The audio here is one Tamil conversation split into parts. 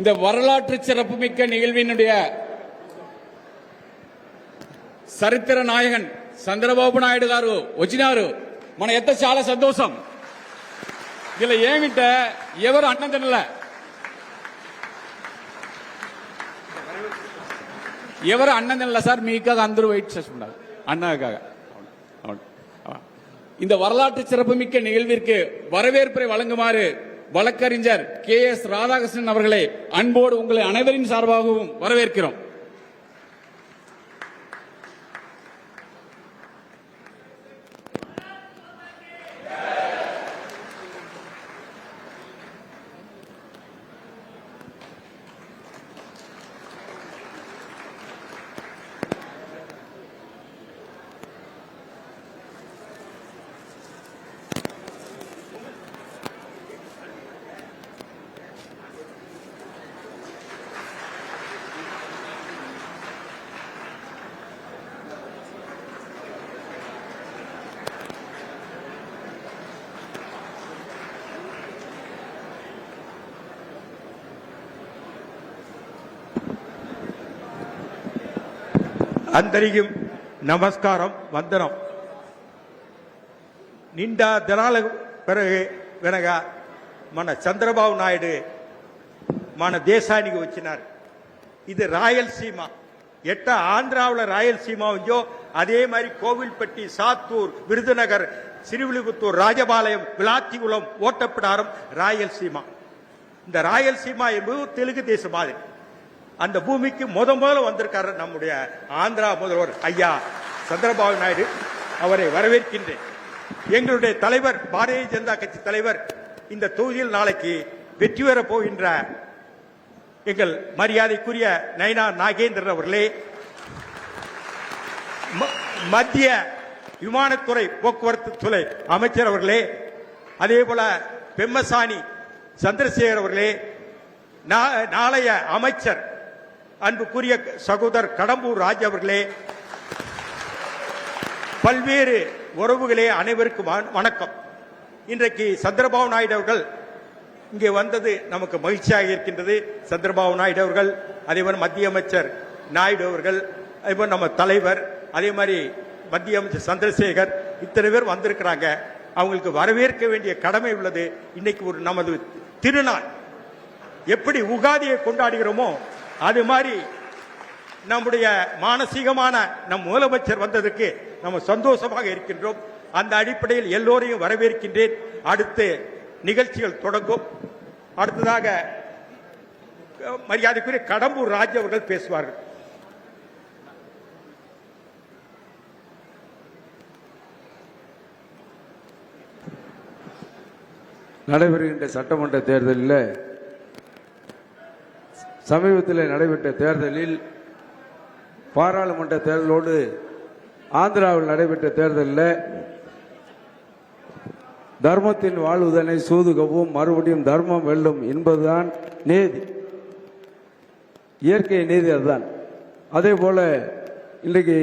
இந்த வரலாற்று சிறப்புமிக்க நிகழ்வினுடைய చరిత్ర నాయకన్ చంద్రబాబు నాయుడు గారు వచ్చినారు. మన ఎంత చాలా సంతోషం. ఇలా ఏమిటంటే ఎవరు అన్నం తినలే, ఎవరు అన్నం తినలే సార్. మీకాக అందరూ వెయిట్ చేస్తున్నారు அண்ணாக்காக. இந்த வரலாற்று சிறப்புமிக்க நிகழ்விற்கு வரவேற்பை வழங்குமாறு வழக்கறிஞர் KS ராதாகிருஷ்ணன் அவர்களை அன்போடு உங்களை அனைவரின் சார்பாகவும் வரவேற்கிறோம். అందరికీ నమస్కారం, వందనం. నిండా దినాల వెనక మన చంద్రబాబు నాయుడు మన దేశానికి వచ్చినారు. ఇది రాయలసీమ. ఎట్ట ఆంధ్రాவில் రాయలసీమ ఉందో அதே மாதிரி கோவில்பட்டி, சாத்தூர், விருதுநகர், சிறுவில்லிபுத்தூர், ராஜபாளையம், விளாத்திகுளம், ஓட்டப்பிடாரம் ராயலசீமா. இந்த ராயலசீமா என்பது தெலுங்கு தேசம் மாதிரி. அந்த பூமிக்கு முதல்ல வந்திருக்காரு நம்முடைய ஆந்திரா முதல்வர் ஐயா சந்திரபாபு நாயுடு. அவரை வரவேற்கின்றேன். எங்களுடைய தலைவர், பாரதிய ஜனதா கட்சி தலைவர், இந்த தொகுதியில் நாளைக்கு வெற்றி பெற போகின்ற எங்கள் மரியாதைக்குரிய நயினா நாகேந்திரன் அவர்களே, மத்திய விமானத்துறை போக்குவரத்து துறை அமைச்சர் அவர்களே, அதே போல பெம்மசானி சந்திரசேகர் அவர்களே, நாளைய அமைச்சர் அன்புக்குரிய சகோதரர் கடம்பூர் ராஜ் அவர்களே, பல்வேறு உறவுகளே, அனைவருக்கும் வணக்கம். இன்றைக்கு சந்திரபாபு நாயுடு அவர்கள் இங்கே வந்தது நமக்கு மகிழ்ச்சியாக இருக்கின்றது. சந்திரபாபு நாயுடு அவர்கள், அதே மாதிரி மத்திய அமைச்சர் நாயுடு அவர்கள், அதே மாதிரி நம்ம தலைவர், அதே மாதிரி மத்திய அமைச்சர் சந்திரசேகர், இத்தனை பேர் வந்திருக்கிறாங்க. அவங்களுக்கு வரவேற்க வேண்டிய கடமை உள்ளது. இன்னைக்கு ஒரு நமது திருநாள். எப்படி உகாதியை கொண்டாடுகிறோமோ அது மாதிரி நம்முடைய மானசீகமான நம் முதலமைச்சர் வந்ததற்கு நம்ம சந்தோஷமாக இருக்கின்றோம். அந்த அடிப்படையில் எல்லோரையும் வரவேற்கின்றேன். அடுத்து நிகழ்ச்சிகள் தொடங்கும். அடுத்ததாக மரியாதைக்குரிய கடம்பூர் ராஜ் அவர்கள் பேசுவார்கள். நடைபெறுகின்ற சட்டமன்ற தேர்தலில் சமீபத்தில் நடைபெற்ற தேர்தலில் பாராளுமன்ற தேர்தலோடு ஆந்திராவில் நடைபெற்ற தேர்தலில் தர்மத்தின் வாழ்வுதனை சூதுகவும் மறுபடியும் தர்மம் வெல்லும் என்பதுதான் நீதி, இயற்கை நீதி. அதுதான். அதே போல இன்றைக்கு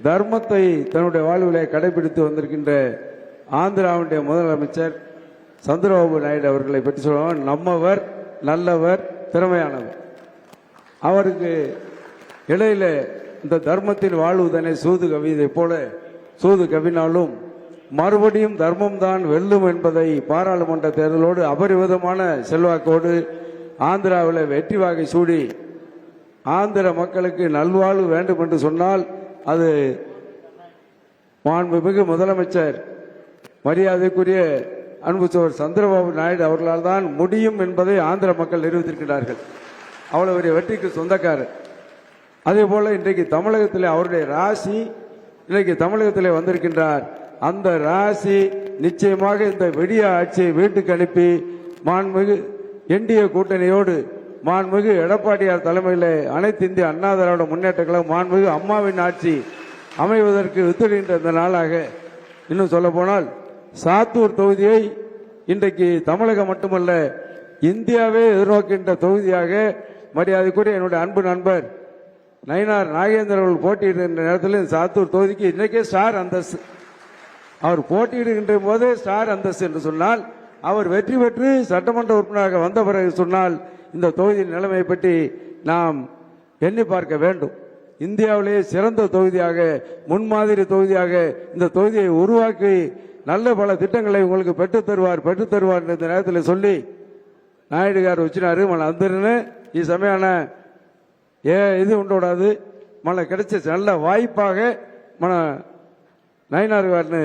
தர்மத்தை தன்னுடைய வாழ்விலே கடைபிடித்து வந்திருக்கின்ற ஆந்திராவுடைய முதலமைச்சர் சந்திரபாபு நாயுடு அவர்களை பற்றி சொல்லுவாங்க. நம்மவர், நல்லவர், திறமையானவர். அவருக்கு இடையில இந்த தர்மத்தின் வாழ்வுதனை சூது கவிதை போல சூது கவினாலும் மறுபடியும் தர்மம் தான் வெல்லும் என்பதை பாராளுமன்ற தேர்தலோடு அபரிவிதமான செல்வாக்கோடு ஆந்திராவில் வெற்றி வாகை சூடி ஆந்திர மக்களுக்கு நல்வாழ்வு வேண்டும் என்று சொன்னால் அது மாண்புமிகு முதலமைச்சர் மரியாதைக்குரிய அன்பு சோழர் சந்திரபாபு நாயுடு அவர்களால் தான் முடியும் என்பதை ஆந்திர மக்கள் நிரூபித்திருக்கிறார்கள். அவ்வளவு பெரிய வெற்றிக்கு சொந்தக்காரர். அதே போல இன்றைக்கு தமிழகத்தில் அவருடைய ராசி இன்றைக்கு தமிழகத்திலே வந்திருக்கின்றார். அந்த ராசி நிச்சயமாக இந்த வெடிய ஆட்சியை வீட்டுக்கு அனுப்பி மாண்புமிகு என்டிஏ கூட்டணியோடு மாண்புமிகு எடப்பாடியார் தலைமையில் அனைத்து இந்திய அண்ணா திராவிட முன்னேற்ற கழகம் மாண்புமிகு அம்மாவின் ஆட்சி அமைவதற்கு வித்துடுகின்ற இந்த நாளாக, இன்னும் சொல்ல போனால் சாத்தூர் தொகுதியை இன்றைக்கு தமிழகம் மட்டுமல்ல இந்தியாவே எதிர்நோக்கின்ற தொகுதியாக மரியாதைக்குரிய என்னுடைய அன்பு நண்பர் நயினார் நாகேந்திரன் அவர்கள் போட்டியிடுகின்ற நேரத்தில் சாத்தூர் தொகுதிக்கு இன்றைக்கே ஸ்டார் அந்தஸ்து. அவர் போட்டியிடுகின்ற போதே ஸ்டார் அந்தஸ்து என்று சொன்னால், அவர் வெற்றி பெற்று சட்டமன்ற உறுப்பினராக வந்த பிறகு சொன்னால் இந்த தொகுதியின் நிலைமையை பற்றி நாம் எண்ணி பார்க்க வேண்டும். இந்தியாவிலேயே சிறந்த தொகுதியாக, முன்மாதிரி தொகுதியாக இந்த தொகுதியை உருவாக்கி நல்ல பல திட்டங்களை உங்களுக்கு பெற்றுத் தருவார் இந்த நேரத்தில் சொல்லி நாயுடு గారు వచ్చినారు. మన అందరినీ ఈ సమయాన ఇది ఉండకూడదు. మనకు கிடைச்ச நல்ல வாய்ப்பாக మన நயினார் గారిని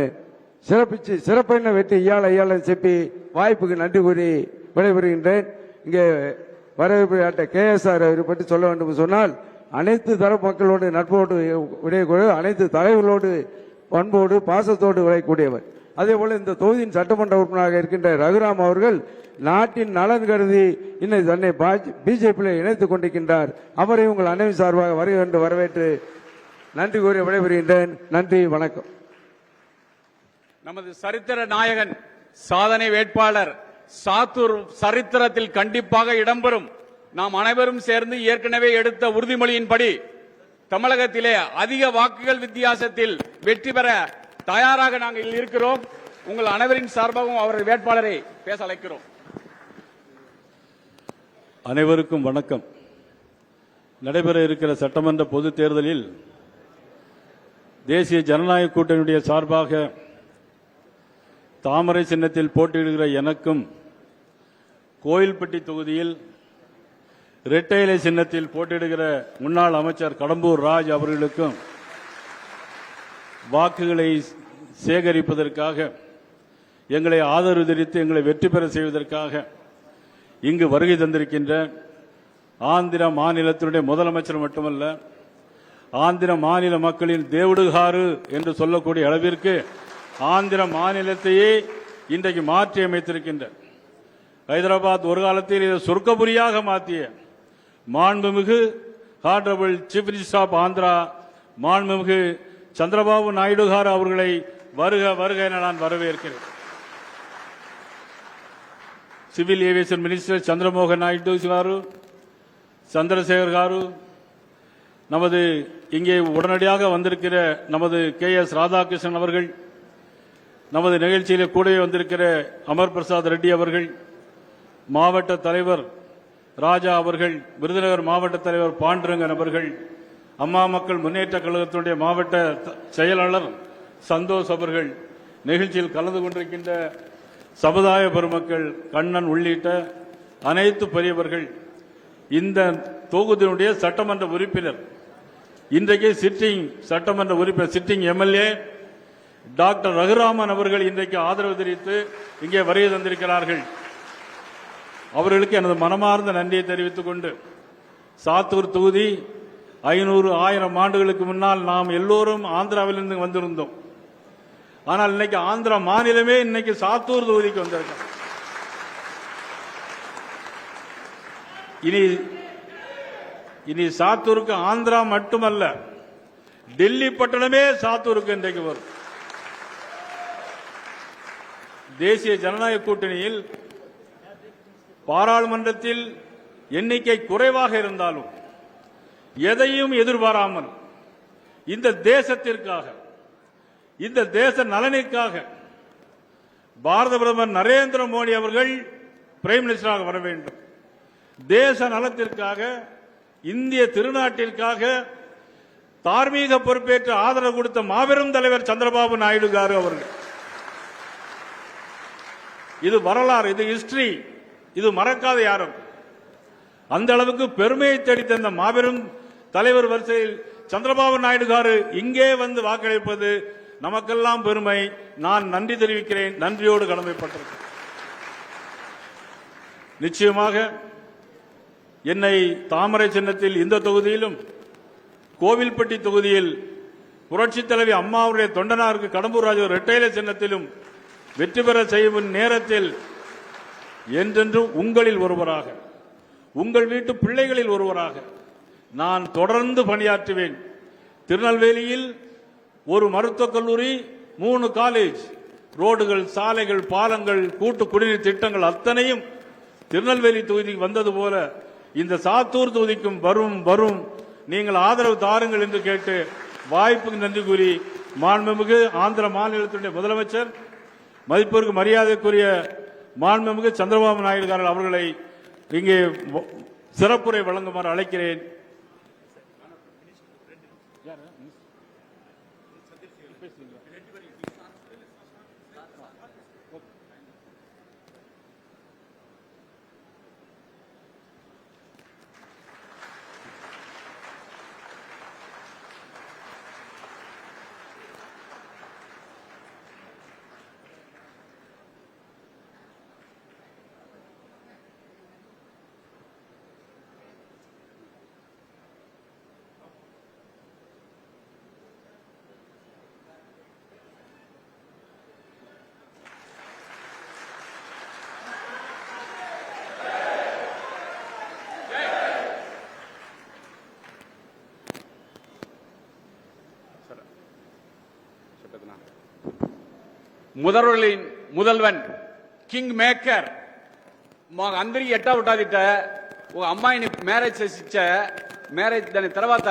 சிறப்பான வெற்றி இயாள చెప్పి வாய்ப்புக்கு நன்றி கூறி விடைபெறுகின்றேன். இங்கே வரவேற்பு கேஎஸ்ஆர் அவரை பற்றி சொல்ல வேண்டும் சொன்னால், அனைத்து தரப்பு மக்களோடு நட்போடு விடையக்கூடிய, அனைத்து தலைவர்களோடு பண்போடு பாசத்தோடு விளையக்கூடியவர். அதே போல இந்த தொகுதியின் சட்டமன்ற உறுப்பினராக இருக்கின்ற ரகுராம் அவர்கள் நாட்டின் நலன் கருதி இன்னைக்கு தன்னை பிஜேபியில் இணைத்துக் கொண்டிருக்கின்றார். அவரை உங்கள் அனைவரும் சார்பாக வருக என்று வரவேற்று நன்றி கூறி விடைபெறுகின்றேன். நன்றி, வணக்கம். நமது சரித்திர நாயகன், சாதனை வேட்பாளர் சாத்தூர் சரித்திரத்தில் கண்டிப்பாக இடம்பெறும். நாம் அனைவரும் சேர்ந்து ஏற்கனவே எடுத்த உறுதிமொழியின்படி தமிழகத்திலே அதிக வாக்குகள் வித்தியாசத்தில் வெற்றி பெற தயாராக நாங்கள் இருக்கிறோம். உங்கள் அனைவரின் சார்பாகவும் அவரது வேட்பாளரை பேச அழைக்கிறோம். அனைவருக்கும் வணக்கம். நடைபெற இருக்கிற சட்டமன்ற பொதுத் தேர்தலில் தேசிய ஜனநாயக கூட்டணியுடைய சார்பாக தாமரை சின்னத்தில் போட்டியிடுகிற எனக்கும், கோயில்பட்டி தொகுதியில் இரட்டை இலை சின்னத்தில் போட்டியிடுகிற முன்னாள் அமைச்சர் கடம்பூர் ராஜ் அவர்களுக்கும் வாக்குகளை சேகரிப்பதற்காக, எங்களை ஆதரவு தெரிவித்து எங்களை வெற்றி பெற செய்வதற்காக இங்கு வருகை தந்திருக்கின்ற ஆந்திர மாநிலத்தினுடைய முதலமைச்சர் மட்டுமல்ல, ஆந்திர மாநில மக்களின் தேவடுகாரு என்று சொல்லக்கூடிய அளவிற்கு ஆந்திர மாநிலத்தையே இன்றைக்கு மாற்றி அமைத்திருக்கின்ற, ஹைதராபாத் ஒரு காலத்தில் இதை சொர்க்கபுரியாக மாற்றிய மாண்புமிகு honourable chief minister of Andhra மாண்புமிகு சந்திரபாபு நாயுடு గారు அவர்களை வருக வருக என நான் வரவேற்கிறேன். Civil aviation minister Chandramohan Naidu గారు, சந்திரசேகர் గారు, நமது இங்கே உடனடியாக வந்திருக்கிற நமது KS ராதாகிருஷ்ணன் அவர்கள், நமது நிகழ்ச்சியிலே கூடவே வந்திருக்கிற அமர் பிரசாத் ரெட்டி அவர்கள், மாவட்ட தலைவர் ராஜா அவர்கள், விருதுநகர் மாவட்ட தலைவர் பாண்டுரங்கன் அவர்கள், அம்மா மக்கள் முன்னேற்ற கழகத்தினுடைய மாவட்ட செயலாளர் சந்தோஷ் அவர்கள், நிகழ்ச்சியில் கலந்து கொண்டிருக்கின்ற சமுதாய பெருமக்கள், கண்ணன் உள்ளிட்ட அனைத்து பெரியவர்கள், இந்த தொகுதியினுடைய சட்டமன்ற உறுப்பினர், இன்றைக்கு சிட்டிங் சட்டமன்ற உறுப்பினர், சிட்டிங் MLA டாக்டர் ரகுராமன் அவர்கள் இன்றைக்கு ஆதரவு தெரிவித்து இங்கே வருகை தந்திருக்கிறார்கள். அவர்களுக்கு எனது மனமார்ந்த நன்றியை தெரிவித்துக் கொண்டு, சாத்தூர் தொகுதி 500-1000 ஆண்டுகளுக்கு முன்னால் நாம் எல்லோரும் ஆந்திராவிலிருந்து வந்திருந்தோம். ஆனால் இன்னைக்கு ஆந்திரா மாநிலமே இன்னைக்கு சாத்தூர் தொகுதிக்கு வந்திருக்காங்க. இனி சாத்தூருக்கு ஆந்திரா மட்டுமல்ல, டெல்லி பட்டணமே சாத்தூருக்கு இன்றைக்கு வரும். தேசிய ஜனநாயக கூட்டணியில் பாராளுமன்றத்தில் எண்ணிக்கை குறைவாக இருந்தாலும் எதையும் எதிர்பாராமல் இந்த தேசத்திற்காக, இந்த தேச நலனுக்காக பாரத பிரதமர் நரேந்திர மோடி அவர்கள் பிரைம் மினிஸ்டராக வர வேண்டும். தேச நலத்திற்காக, இந்திய திருநாட்டிற்காக தார்மீக பொறுப்பேற்று ஆதரவு கொடுத்த மாபெரும் தலைவர் சந்திரபாபு நாயுடு காரு அவர்கள். இது வரலாறு, இது ஹிஸ்டரி, இது மறக்காத யாரும். அந்த அளவுக்கு பெருமையை தேடி தந்த மாபெரும் தலைவர் வரிசையில் சந்திரபாபு நாயுடு காரு இங்கே வந்து வாக்களிப்பது நமக்கெல்லாம் பெருமை. நான் நன்றி தெரிவிக்கிறேன், நன்றியோடு கடமைப்பட்டிருக்கிறேன். நிச்சயமாக என்னை தாமரை சின்னத்தில் இந்த தொகுதியிலும், கோவில்பட்டி தொகுதியில் புரட்சித் தலைவி அம்மாவுடைய தொண்டனாருக்கு கடம்பூர் ராஜு இரட்டையிலை சின்னத்திலும் வெற்றி பெற செய்யும் நேரத்தில் என்றென்றும் உங்களில் ஒருவராக, உங்கள் வீட்டு பிள்ளைகளில் ஒருவராக நான் தொடர்ந்து பணியாற்றுவேன். திருநெல்வேலியில் ஒரு மருத்துவக் கல்லூரி, 3 காலேஜ், ரோடுகள், சாலைகள், பாலங்கள், கூட்டு குடிநீர் திட்டங்கள் அத்தனையும் திருநெல்வேலி தொகுதிக்கு வந்தது போல இந்த சாத்தூர் தொகுதிக்கும் வரும் வரும். நீங்கள் ஆதரவு தாருங்கள் என்று கேட்டு வாய்ப்புக்கு நன்றி கூறி மாண்புமிகு ஆந்திர மாநிலத்தினுடைய முதலமைச்சர், மதிப்பிற்கு மரியாதைக்குரிய மாண்புமிகு சந்திரபாபு நாயுடு அவர்களை இங்கே சிறப்புரை வழங்குமாறு அழைக்கிறேன். முதல்வர்களின் முதல்வன், కింగ్ మేకర్, మాకు అందరికి ఎట్టా ఉంటుందిట. ఒక అమ్మాయిని మ్యారేజ్ చేసి ఇచ్చా, మ్యారేజ్ దాని తర్వాత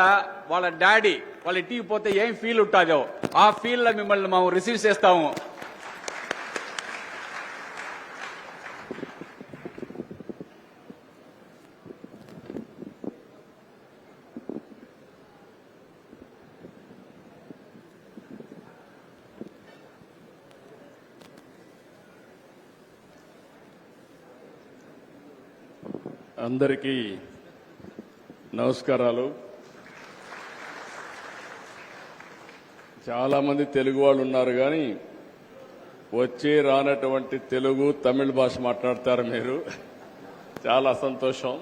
వాళ్ళ డాడీ వాళ్ళ ఇంటికి పోతే ఏం ఫీల్ ఉంటుందో ఆ ఫీల్ లో మిమ్మల్ని మేము రిసీవ్ చేస్తాము. అందరికీ నమస్కారాలు. చాలా మంది తెలుగు వాళ్ళు ఉన్నారు, కానీ వచ్చే రానటువంటి తెలుగు, తమిళ భాష మాట్లాడతారు మీరు. చాలా సంతోషం.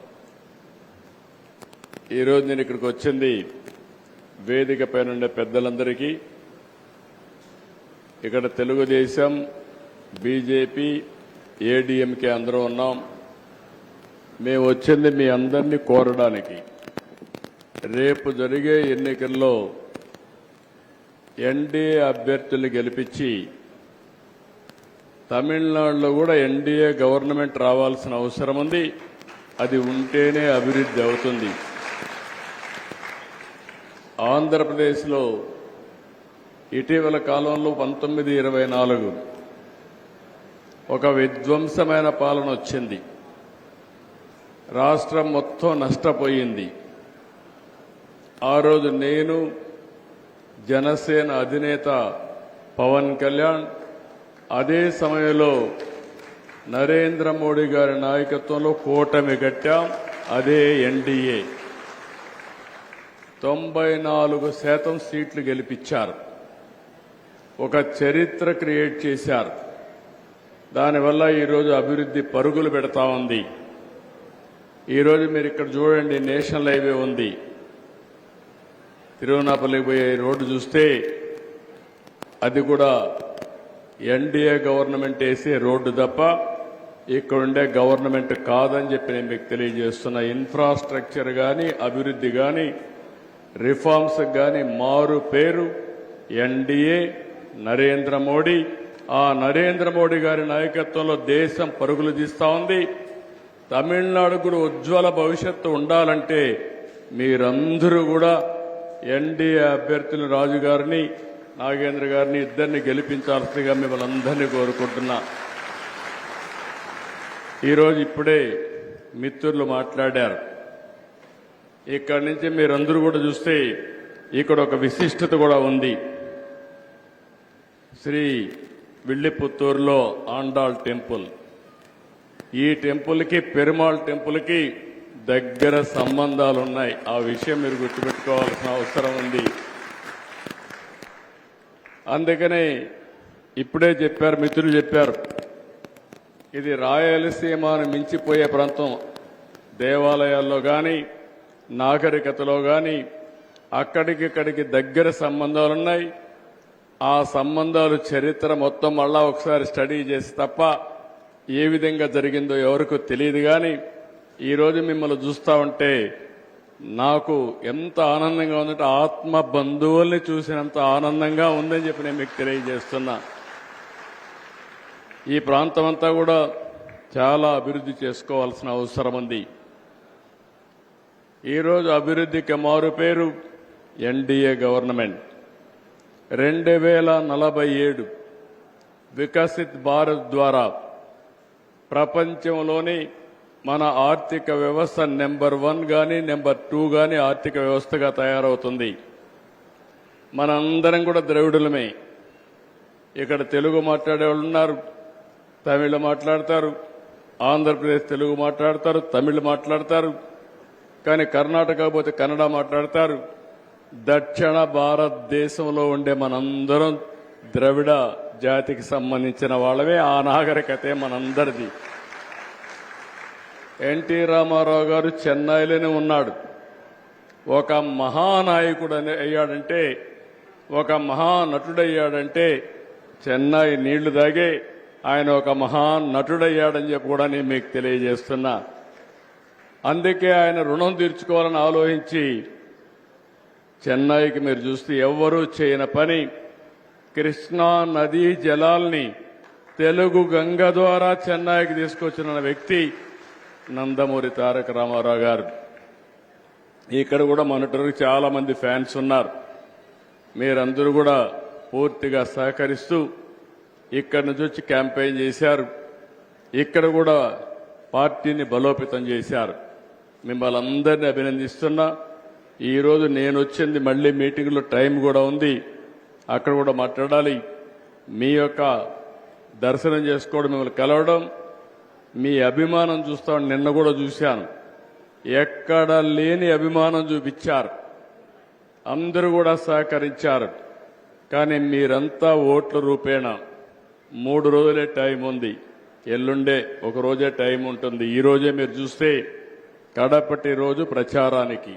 ఈరోజు నేను ఇక్కడికి వచ్చింది వేదిక పైన ఉండే పెద్దలందరికీ, ఇక్కడ తెలుగుదేశం, బీజేపీ, ఏడీఎంకే అందరూ ఉన్నాం. మేము వచ్చింది మీ అందరినీ కోరడానికి. రేపు జరిగే ఎన్నికల్లో ఎన్డీఏ అభ్యర్థుల్ని గెలిపించి తమిళనాడులో కూడా ఎన్డీఏ గవర్నమెంట్ రావాల్సిన అవసరం ఉంది. అది ఉంటేనే అభివృద్ధి అవుతుంది. ఆంధ్రప్రదేశ్లో ఇటీవల కాలంలో 1924 ఒక విధ్వంసమైన పాలన వచ్చింది. రాష్ట్రం మొత్తం నష్టపోయింది. ఆ రోజు నేను, జనసేన అధినేత పవన్ కళ్యాణ్, అదే సమయంలో నరేంద్ర మోడీ గారి నాయకత్వంలో కూటమి కట్టాం. అదే ఎన్డీఏ 94% సీట్లు గెలిపించారు. ఒక చరిత్ర క్రియేట్ చేశారు. దానివల్ల ఈరోజు అభివృద్ధి పరుగులు పెడతా ఉంది. ఈరోజు మీరు ఇక్కడ చూడండి, నేషనల్ హైవే ఉంది. తిరువనాపల్లికి పోయే రోడ్డు చూస్తే అది కూడా ఎన్డీఏ గవర్నమెంట్ వేసే రోడ్డు తప్ప ఇక్కడుండే గవర్నమెంట్ కాదని చెప్పి నేను మీకు తెలియజేస్తున్నా. ఇన్ఫ్రాస్ట్రక్చర్ కానీ, అభివృద్ధి కానీ, రిఫార్మ్స్ కానీ మారు పేరు ఎన్డీఏ, నరేంద్ర మోడీ. ఆ నరేంద్ర మోడీ గారి నాయకత్వంలో దేశం పరుగులు తీస్తా ఉంది. తమిళనాడు కూడా ఉజ్వల భవిష్యత్తు ఉండాలంటే మీరందరూ కూడా ఎన్డీఏ అభ్యర్థులు రాజు గారిని నాగేంద్ర గారిని ఇద్దరిని గెలిపించాల్సిందిగా మిమ్మల్ని అందరినీ కోరుకుంటున్నా. ఈరోజు ఇప్పుడే మిత్రులు మాట్లాడారు. ఇక్కడి నుంచి మీరందరూ కూడా చూస్తే ఇక్కడ ఒక విశిష్టత కూడా ఉంది. శ్రీ విల్లిపుత్తూరులో ఆండాళ్ టెంపుల్, ఈ టెంపుల్కి పెరుమాళ్ టెంపుల్కి దగ్గర సంబంధాలు ఉన్నాయి. ఆ విషయం మీరు గుర్తుపెట్టుకోవాల్సిన అవసరం ఉంది. అందుకనే ఇప్పుడే చెప్పారు, మిత్రులు చెప్పారు, ఇది రాయలసీమను మించిపోయే ప్రాంతం. దేవాలయాల్లో కానీ నాగరికతలో కానీ అక్కడికిక్కడికి దగ్గర సంబంధాలున్నాయి. ఆ సంబంధాలు చరిత్ర మొత్తం మళ్ళా ఒకసారి స్టడీ చేసి తప్ప ఏ విధంగా జరిగిందో ఎవరికూ తెలియదు. కానీ ఈరోజు మిమ్మల్ని చూస్తా ఉంటే నాకు ఎంత ఆనందంగా ఉందంటే ఆత్మ బంధువుల్ని చూసినంత ఆనందంగా ఉందని చెప్పి నేను మీకు తెలియజేస్తున్నా. ఈ ప్రాంతం అంతా కూడా చాలా అభివృద్ధి చేసుకోవాల్సిన అవసరం ఉంది. ఈరోజు అభివృద్ధికి మారు పేరు ఎన్డీఏ గవర్నమెంట్. 2047 వికసిత్ భారత్ ద్వారా ప్రపంచంలోని మన ఆర్థిక వ్యవస్థ నెంబర్ 1 కానీ నెంబర్ 2 కానీ ఆర్థిక వ్యవస్థగా తయారవుతుంది. మనందరం కూడా ద్రవిడులమే. ఇక్కడ తెలుగు మాట్లాడే వాళ్ళు ఉన్నారు, తమిళ మాట్లాడతారు, ఆంధ్రప్రదేశ్ తెలుగు మాట్లాడతారు, తమిళ మాట్లాడతారు, కానీ కర్ణాటక పోతే కన్నడ మాట్లాడతారు. దక్షిణ భారతదేశంలో ఉండే మనందరం ద్రవిడ జాతికి సంబంధించిన వాళ్ళమే. ఆ నాగరికతే మనందరిది. ఎన్టీ రామారావు గారు చెన్నైలోనే ఉన్నాడు. ఒక మహానాయకుడు అయ్యాడంటే, ఒక మహానటుడయ్యాడంటే చెన్నై నీళ్లు తాగే ఆయన ఒక మహానటుడయ్యాడని చెప్పి కూడా నేను మీకు తెలియజేస్తున్నా. అందుకే ఆయన రుణం తీర్చుకోవాలని ఆలోచించి చెన్నైకి మీరు చూస్తే ఎవ్వరూ చేయని పని కృష్ణా నదీ జలాల్ని తెలుగు గంగ ద్వారా చెన్నైకి తీసుకొచ్చిన వ్యక్తి నందమూరి తారక రామారావు గారు. ఇక్కడ కూడా మనటరికి చాలా మంది ఫ్యాన్స్ ఉన్నారు. మీరందరూ కూడా పూర్తిగా సహకరిస్తూ ఇక్కడి నుంచి వచ్చి క్యాంపెయిన్ చేశారు. ఇక్కడ కూడా పార్టీని బలోపేతం చేశారు. మిమ్మల్ని అందరినీ అభినందిస్తున్నా. ఈరోజు నేను వచ్చింది మళ్ళీ మీటింగ్లో టైం కూడా ఉంది, అక్కడ కూడా మాట్లాడాలి. మీ యొక్క దర్శనం చేసుకోవడం, మిమ్మల్ని కలవడం, మీ అభిమానం చూస్తామని నిన్న కూడా చూశాను. ఎక్కడ లేని అభిమానం చూపించారు. అందరూ కూడా సహకరించారు. కానీ మీరంతా ఓట్ల రూపేణ 3 రోజులే టైం ఉంది. ఎల్లుండే ఒక రోజే టైం ఉంటుంది. ఈ రోజే మీరు చూస్తే కడపటి రోజు ప్రచారానికి.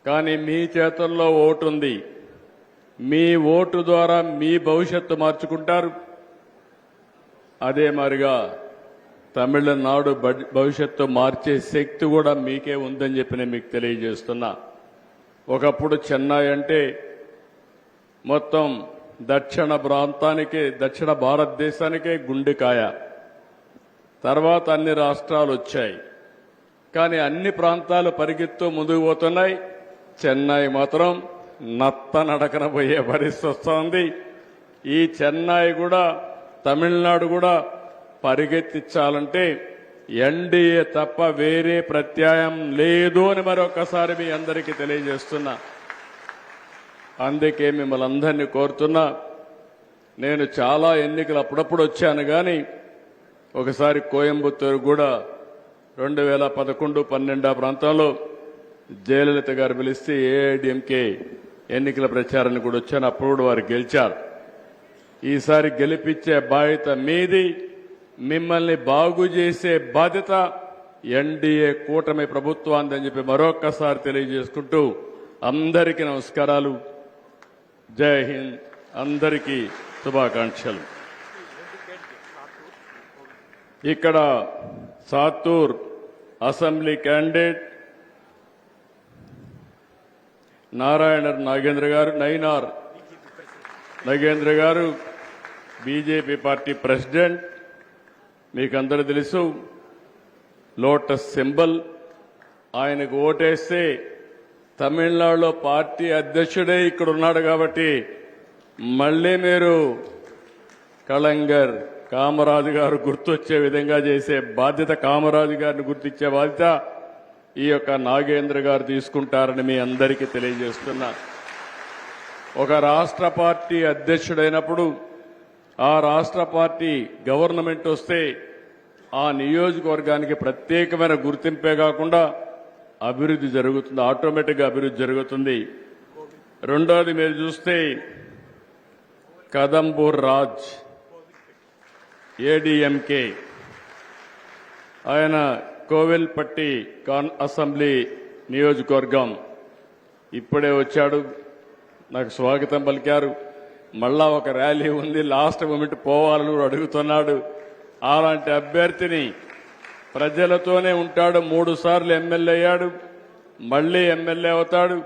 కానీ మీ చేతుల్లో ఓటు ఉంది. మీ ఓటు ద్వారా మీ భవిష్యత్తు మార్చుకుంటారు. అదే మాదిరిగా తమిళనాడు భవిష్యత్తు మార్చే శక్తి కూడా మీకే ఉందని చెప్పి నేను మీకు తెలియజేస్తున్నా. ఒకప్పుడు చెన్నై అంటే మొత్తం దక్షిణ ప్రాంతానికే, దక్షిణ భారతదేశానికే గుండెకాయ. తర్వాత అన్ని రాష్ట్రాలు వచ్చాయి. కానీ అన్ని ప్రాంతాలు పరిగెత్తు ముందుకు పోతున్నాయి. చెన్నై మాత్రం నత్త నడకన పోయే పరిస్థితి వస్తోంది. ఈ చెన్నై కూడా, తమిళనాడు కూడా పరిగెత్తించాలంటే ఎన్డీఏ తప్ప వేరే ప్రత్యాయం లేదు అని మరొకసారి మీ అందరికీ తెలియజేస్తున్నా. అందుకే మిమ్మల్ని అందరినీ కోరుతున్నా. నేను చాలా ఎన్నికలు అప్పుడప్పుడు వచ్చాను, కానీ ఒకసారి కోయంబత్తూరు కూడా 2011-12 ప్రాంతంలో జయలలిత గారు పిలిస్తే ఏఐడిఎంకే ఎన్నికల ప్రచారానికి కూడా వచ్చాను. అప్పుడు కూడా వారు గెలిచారు. ఈసారి గెలిపించే బాధ్యత మీది. మిమ్మల్ని బాగు చేసే బాధ్యత ఎన్డీఏ కూటమి ప్రభుత్వాన్ని అని చెప్పి మరొక్కసారి తెలియజేసుకుంటూ అందరికీ నమస్కారాలు. జై హింద్. అందరికీ శుభాకాంక్షలు. ఇక్కడ సాత్తూర్ అసెంబ్లీ క్యాండిడేట్ నైనార్ నాగేంద్ర గారు బీజేపీ పార్టీ ప్రెసిడెంట్. మీకందరూ తెలుసు, లోటస్ సింబల్. ఆయనకు ఓటేస్తే తమిళనాడులో పార్టీ అధ్యక్షుడే ఇక్కడ ఉన్నాడు కాబట్టి మళ్ళీ మీరు కళంగర్ కామరాజు గారు గుర్తొచ్చే విధంగా చేసే బాధ్యత, కామరాజు గారిని గుర్తించే బాధ్యత ఈ యొక్క నాగేంద్ర గారు తీసుకుంటారని మీ అందరికీ తెలియజేస్తున్నా. ఒక రాష్ట్ర పార్టీ అధ్యక్షుడైనప్పుడు ఆ రాష్ట్ర పార్టీ గవర్నమెంట్ వస్తే ఆ నియోజకవర్గానికి ప్రత్యేకమైన గుర్తింపే కాకుండా అభివృద్ధి జరుగుతుంది, ఆటోమేటిక్గా అభివృద్ధి జరుగుతుంది. రెండోది మీరు చూస్తే కదంబూర్ రాజ్ ఏడీఎంకే, ఆయన కోవెల్పట్టి అసెంబ్లీ నియోజకవర్గం ఇప్పుడే వచ్చాడు, నాకు స్వాగతం పలికారు. మళ్ళా ఒక ర్యాలీ ఉంది, లాస్ట్ మూమెంట్ పోవాలని కూడా అడుగుతున్నాడు. అలాంటి అభ్యర్థిని ప్రజలతోనే ఉంటాడు. 3 సార్లు ఎమ్మెల్యే అయ్యాడు, మళ్లీ ఎమ్మెల్యే అవుతాడు.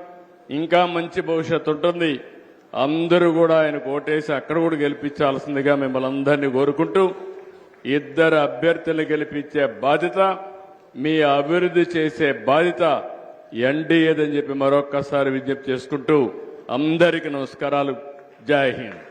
ఇంకా మంచి భవిష్యత్తు ఉంటుంది. అందరూ కూడా ఆయనకు ఓటేసి అక్కడ కూడా గెలిపించాల్సిందిగా మిమ్మల్ని అందరినీ కోరుకుంటూ, 2 అభ్యర్థులను గెలిపించే బాధ్యత, మీ అభివృద్ధి చేసే బాధ్యత ఎన్డీఏదని చెప్పి మరొక్కసారి విజ్ఞప్తి చేసుకుంటూ అందరికీ నమస్కారాలు. జై హింద్.